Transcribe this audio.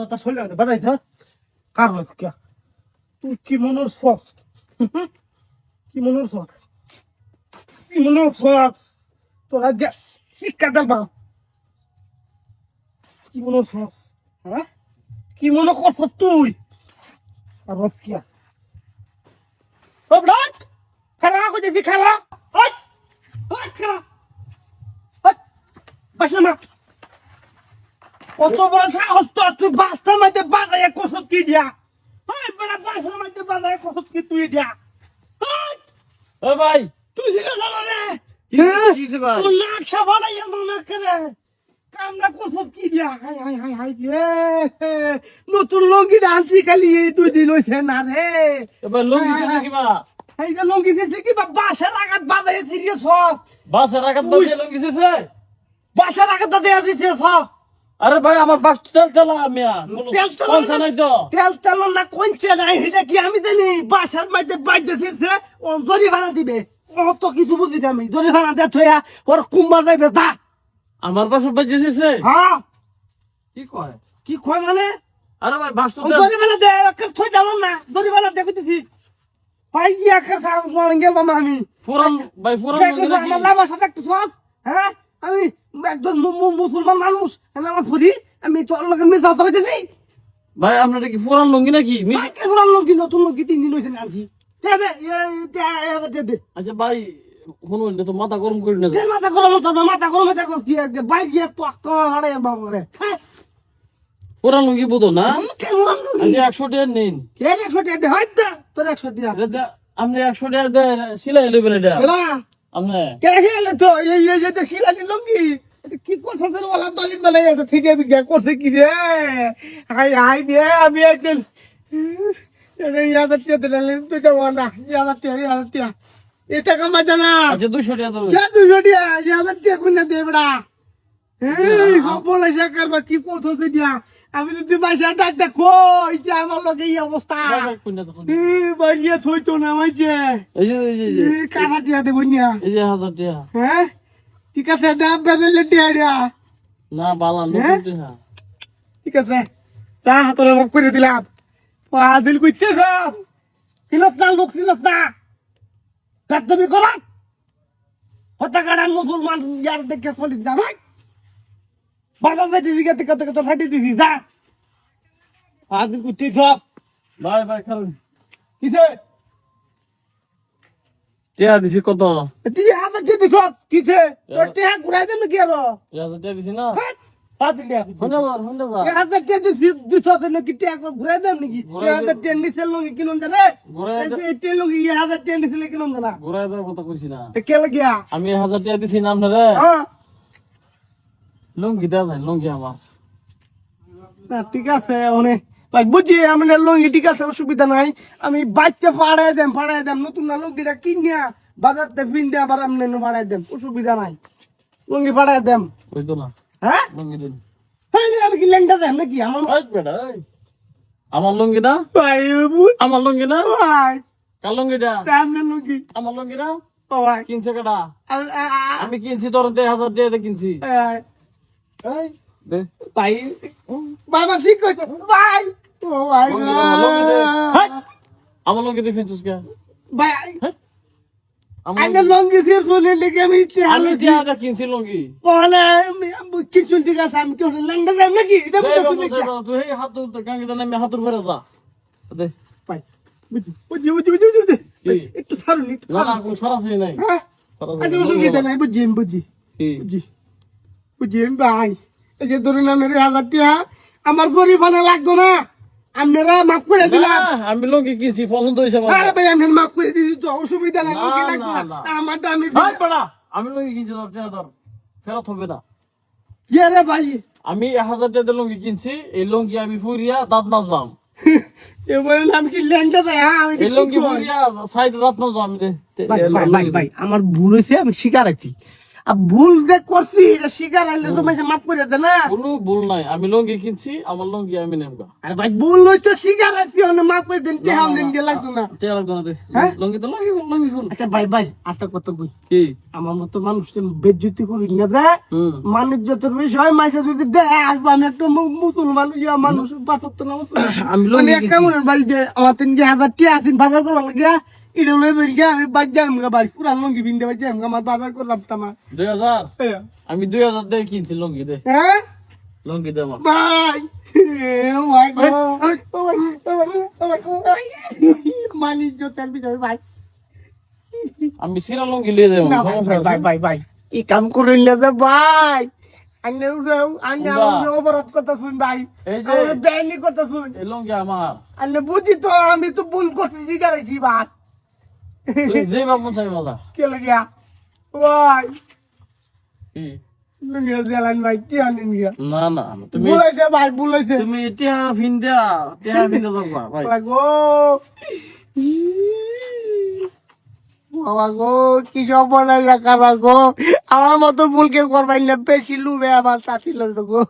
তা চলে গেছে বাদাই ধর কার লোক কে তুই কি মনোর শখ কি মনোর শখ কি মনোর শখ তোরা শিক্ষা দেবা কি মনোর শখ হ্যাঁ কি মনে করছ তুই আর রসকিয়া ও ব্রাত খারা কো দেখি খারা ওই ওই খারা ওই বাসনা মা কত বড় সাহস তো তুই বাসটার মধ্যে বাঁধায় কসত কি দিয়া ওই বড় বাসটার মধ্যে বাঁধায় কসত কি তুই দিয়া ও ভাই তুই সিনা জানা কি হইছে ভাই তুই নাক সাবালাই মামা করে কামনা কসত কি দিয়া হাই হাই হাই হাই রে নতুন লঙ্গি ডান্সি খালি এই দুই দিন হইছে না রে এবার লঙ্গি ছিল কিবা এই যে লঙ্গি দিতে কি বাসার আঘাত বাঁধায় সিরিয়াস হ বাসের আঘাত বাজে লঙ্গি ছিল বাসার আঘাত দেয়া দিতে হ আরে ভাই আমার বাস তেল তেলা মিয়া তেল তেল কোন নাই তো তেল তেল না কোনছে নাই এটা কি আমি জানি বাসার মধ্যে বাইতে দিতে ও জরিমানা দিবে ও তো কিছু বুঝি না আমি জরিমানা দে থয়া ওর কুম্বা যাইবে দা আমার বাস বাজে ছিল হ্যাঁ কি কয় কি কয় মানে আরে ভাই বাস তো জরিমানা দে কাল থই যাব না জরিমানা দে কইতেছি পাই গিয়া কার সাম মার গেল মামা আমি পুরান ভাই পুরান দেখো আমার লাভ আছে দেখতে সস হ্যাঁ আমি একজন মুসলমান মানুষ আমার ফুরি আমি তোর লগে মিছা তো কইতেছি ভাই আপনারা কি পুরান লঙ্গি নাকি ভাই কেমন লঙ্গি নতুন লঙ্গি 3 দিন হইছে আনছি দে দে দে আচ্ছা ভাই শুনুন তো মাথা গরম করি না দে মাথা গরম তো মাথা গরম এটা করছি যে বাইক গিয়ে তো তো আরে বাবা রে পুরান লঙ্গি বুঝো না কেমন লঙ্গি আচ্ছা 100 টাকা নিন কে 100 টাকা দে হইতা তোর 100 টাকা এটা আপনি 100 টাকা দেন সিলাই লইবেন এটা এলা আপনি কে এলে তো এই যে শিলালি লঙ্গি কি করছ তোর ওলা দলিত বানাই আছে ঠিক আছে বিজ্ঞা করছে কি রে হাই হাই রে আমি একজন এই ইয়াদার তে দিলে তুই যাও না ইয়াদার তে এটা কামা জানা আচ্ছা 200 টাকা দেবেন কে 200 টাকা ইয়াদার তে কোন দে বড়া এই সবল এসে করবা কি করছ দিয়া আমি যদি মাইসা ডাক দেখো এই যে আমার লগে এই অবস্থা ভাই কোন না তখন বাইয়ে থইতো না মাইছে এই কাটা দিয়া দেব না এই যে 1000 টাকা হ্যাঁ ঠিক আছে দাম বেদলে দিয়া না বালা নতুন টাকা ঠিক আছে তা হাতরে লক করে দিলাম দিল কইতেছ কিলত না লোক কিলত না কাটবি করা হত্যা কাটা মুসলমান ইয়ার দেখে চলি যা ভাই বাজার যাইতে দিকে থেকে তো ফাটি দিছি যা দিল কইতেছ ভাই ভাই খালুন কিছে টাকা দিছি কত তুই হাজার দিয়ে দিছ কিছে তোর টেহা ঘুরাই দেন কি আর 1000 টাকা দিছি না হাজার দিয়া হন্ডা হাজার টাকা দিছ নাকি টেহা ঘুরাই দেন নাকি হাজার টাকা নিছে লঙ্গি কিনুন জানে এই টেহা লঙ্গি হাজার টাকা নিছে কিনুন জানা ঘুরাই দেওয়ার কথা কইছি না কে লাগিয়া আমি 1000 টাকা দিছি না আপনারে হ্যাঁ লঙ্গি দেওয়া যায় লঙ্গি আমার না ঠিক আছে অনেক ভাই বুঝি আমি লঙ্গি ঠিক আছে অসুবিধা নাই আমি বাইতে পাড়াই দেম নতুন না লঙ্গিটা কিনিয়া বাজারতে পিন দিয়ে আবার আমি পাড়াই দেম অসুবিধা নাই লঙ্গি পাড়াই দেম ওই তো না হ্যাঁ লঙ্গি দিন আমি কি লেংটা দেম নাকি আমার এই বেটা এই আমার লঙ্গি না ভাই আমার লঙ্গি না ভাই কার লঙ্গিটা সামনে লঙ্গি আমার লঙ্গি না ও ভাই কিনছে কেটা আমি কিনছি তোর 1000 টাকা কিনছি এই দে ভাই বাবা ঠিক কইছো ভাই ও ভাই আমার লঙ্গি দিয়ে কিনছিস কে ভাই আমার আগে লঙ্গি দিয়ে শুনে লেগে আমি আমি টাকা কিনছি লঙ্গি বলে কিছু ঠিক আছে আমি কেউ লেংটা দেম নাকি এটা বুঝতে তুই এই হাত গাঙ্গি দা আমি হাতের ভরে যা দে ভাই বুঝি কি? একটু ছাড়ুন একটু না না কোন সরাসরি নাই হ্যাঁ আজ অসুবিধা নাই বুঝি কি বুঝি ভাই এই যে ধরুন আমার 1000 টাকা আমার গরিবানা লাগতো না আপনারা মাফ করে দিলাম না, আমি লঙ্গি কিনছি পছন্দ হয়েছে আমার আরে ভাই আমি মাফ করে দিছি তো অসুবিধা নাই না, লোকে লাগতো না, না না। আমারটা আমি ভাই বড়া আমি লঙ্গি কিনছি তোর টাকা ধর ফেরত হবে না ইয়ে রে ভাই আমি 1000 টাকা লঙ্গি কিনছি এই লঙ্গি আমি ফুরিয়া দাঁত নাচবাম এবার নাম কি লেংটা দেয় হ্যাঁ আমি এই লঙ্গি ফুরিয়া সাইডে দাঁত নাচবাম আমি দে ভাই আমার ভুল হয়েছে আমি স্বীকার আছি আর ভুল যে করছি এটা স্বীকার আইলে তো মাসে মাফ করে দে না। কোনো ভুল নাই, আমি লঙ্গি কিনছি, আমার লঙ্গি আমি নেবো। আরে ভাই ভুল হইছে স্বীকার আইছি অন্য মাফ করে দেন কে হাম দিন দিয়ে লাগতো না। চেয়ে লাগতো না দে। হ্যাঁ? লঙ্গি তো লঙ্গি খুল, লঙ্গি খুল। আচ্ছা ভাই ভাই একটা কথা কই, কি? আমার মতো মানুষকে বেজ্জতি করি না দে। হুম। মানুষ যত বিষয় মাসে যদি দেয় আসবো, আমি একটা মুসলমান ইয়া মানুষ পাঁচক তো না আমি লঙ্গি কিনছি। কেমন ভাই যে আমার 3,000 টিয়া আছেন বাজার করবার লাগিয়া এটা লই বই গিয়া আমি বাজ যাম গা ভাই পুরান লঙ্গি বিন্দে বাজ যাম আমার বাজার করলাম তামা। 2000? আমি 2000 দিয়ে কিনছি লঙ্গি দে। হ্যাঁ লঙ্গি দে আমার। ভাই ও মাই গড মানি জোতার বিষয় ভাই। আমি সিরা লঙ্গি লিয়ে যাবো। না ভাই ভাই ভাই এই কাম করেন না যে ভাই, আইনে অপরাধ কথা শুন ভাই, এই যে বেআইনি কথা শুন। এই লঙ্গি আমার। আইনে বুঝি তো আমি তো ভুল করছি জিগারাইছি ভাই। তুই যে বাবন চাই বাবা। কে লাগিয়া ভাই কি? লুঙ্গিয়া জ্বালান ভাই কি আনেন গিয়া না না তুমি বুলাইছে ভাই বুলাইছে তুমি টিয়া ভিন্দা দাও ভাই। লাগো বাবা গো কি সব বলাই রাখা গো, আমার মতো ভুল কেউ করবাই না, বেশি লুবে আমার তাঁতি লোক গো।